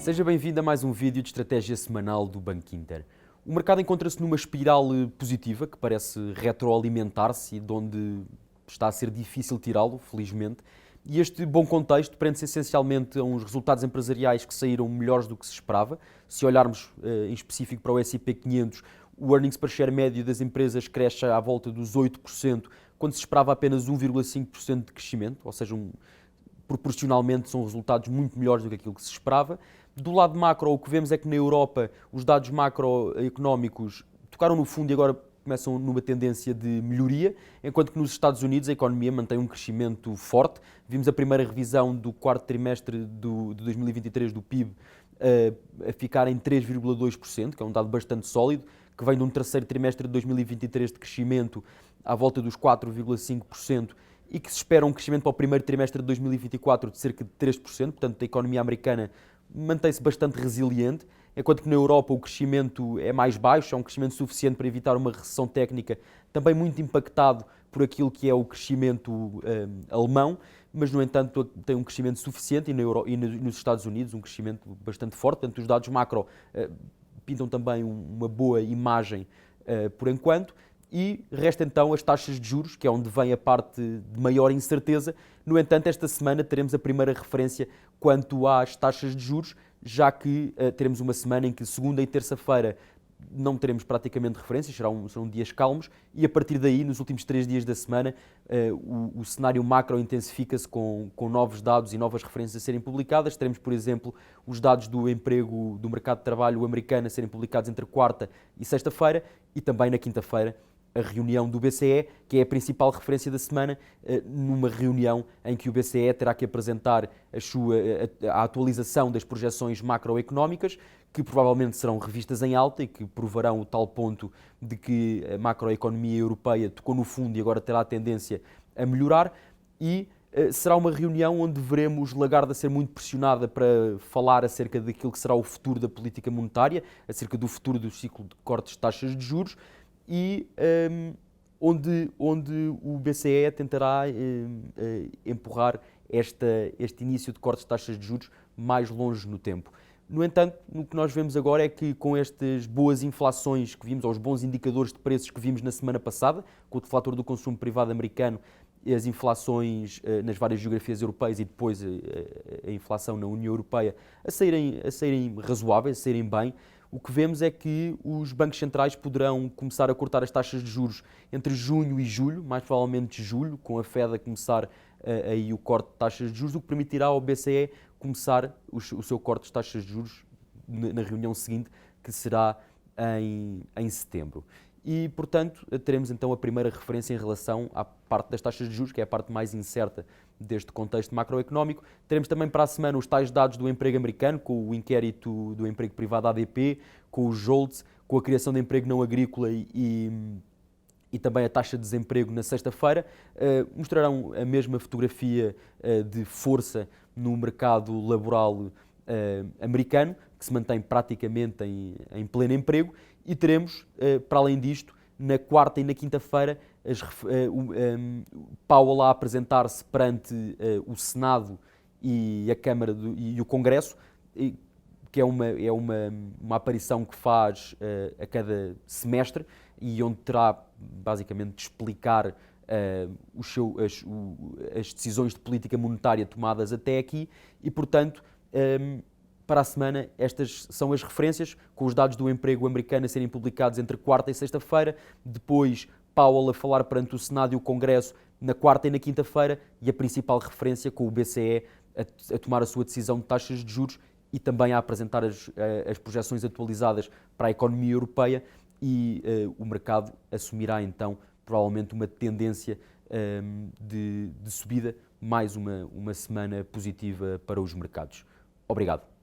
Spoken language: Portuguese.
Seja bem-vindo a mais um vídeo de estratégia semanal do Banco Inter. O mercado encontra-se numa espiral positiva que parece retroalimentar-se e de onde está a ser difícil tirá-lo, felizmente. E este bom contexto prende-se essencialmente a uns resultados empresariais que saíram melhores do que se esperava. Se olharmos em específico para o S&P 500, o earnings per share médio das empresas cresce à volta dos 8%, quando se esperava apenas 1,5% de crescimento, ou seja, proporcionalmente são resultados muito melhores do que aquilo que se esperava. Do lado macro, o que vemos é que na Europa os dados macroeconómicos tocaram no fundo e agora começam numa tendência de melhoria, enquanto que nos Estados Unidos a economia mantém um crescimento forte. Vimos a primeira revisão do quarto trimestre de 2023 do PIB a ficar em 3,2%, que é um dado bastante sólido, que vem de um terceiro trimestre de 2023 de crescimento à volta dos 4,5%, e que se espera um crescimento para o primeiro trimestre de 2024 de cerca de 3%, portanto a economia americana mantém-se bastante resiliente, enquanto que na Europa o crescimento é mais baixo, é um crescimento suficiente para evitar uma recessão técnica, também muito impactado por aquilo que é o crescimento alemão, mas no entanto tem um crescimento suficiente e nos Estados Unidos um crescimento bastante forte, portanto os dados macro pintam também uma boa imagem por enquanto. E resta então as taxas de juros, que é onde vem a parte de maior incerteza. No entanto, esta semana teremos a primeira referência quanto às taxas de juros, já que teremos uma semana em que segunda e terça-feira não teremos praticamente referências, serão dias calmos, e a partir daí, nos últimos 3 dias da semana, o cenário macro intensifica-se com novos dados e novas referências a serem publicadas. Teremos, por exemplo, os dados do emprego do mercado de trabalho americano a serem publicados entre quarta e sexta-feira, e também na quinta-feira a reunião do BCE, que é a principal referência da semana, numa reunião em que o BCE terá que apresentar a atualização das projeções macroeconómicas, que provavelmente serão revistas em alta e que provarão o tal ponto de que a macroeconomia europeia tocou no fundo e agora terá a tendência a melhorar. E será uma reunião onde veremos Lagarde a ser muito pressionada para falar acerca daquilo que será o futuro da política monetária, acerca do futuro do ciclo de cortes de taxas de juros, e onde o BCE tentará empurrar este início de cortes de taxas de juros mais longe no tempo. No entanto, o que nós vemos agora é que com estas boas inflações que vimos, ou os bons indicadores de preços que vimos na semana passada, com o deflator do consumo privado americano e as inflações nas várias geografias europeias e depois a inflação na União Europeia a saírem razoáveis, a saírem bem, o que vemos é que os bancos centrais poderão começar a cortar as taxas de juros entre junho e julho, mais provavelmente julho, com a Fed a começar aí o corte de taxas de juros, o que permitirá ao BCE começar o seu corte de taxas de juros na reunião seguinte, que será em setembro. E, portanto, teremos então a primeira referência em relação à parte das taxas de juros, que é a parte mais incerta deste contexto macroeconómico. Teremos também para a semana os tais dados do emprego americano, com o inquérito do emprego privado ADP, com os JOLTS, com a criação de emprego não agrícola e também a taxa de desemprego na sexta-feira. Mostrarão a mesma fotografia de força no mercado laboral americano, que se mantém praticamente em pleno emprego, e teremos, para além disto, na quarta e na quinta-feira, Powell a apresentar-se perante o Senado e a Câmara e o Congresso, que é uma aparição que faz a cada semestre e onde terá basicamente de explicar as decisões de política monetária tomadas até aqui e, portanto, para a semana estas são as referências, com os dados do emprego americano a serem publicados entre quarta e sexta-feira, depois Powell a falar perante o Senado e o Congresso na quarta e na quinta-feira e a principal referência com o BCE a tomar a sua decisão de taxas de juros e também a apresentar as projeções atualizadas para a economia europeia e o mercado assumirá então provavelmente uma tendência de subida, mais uma semana positiva para os mercados. Obrigado.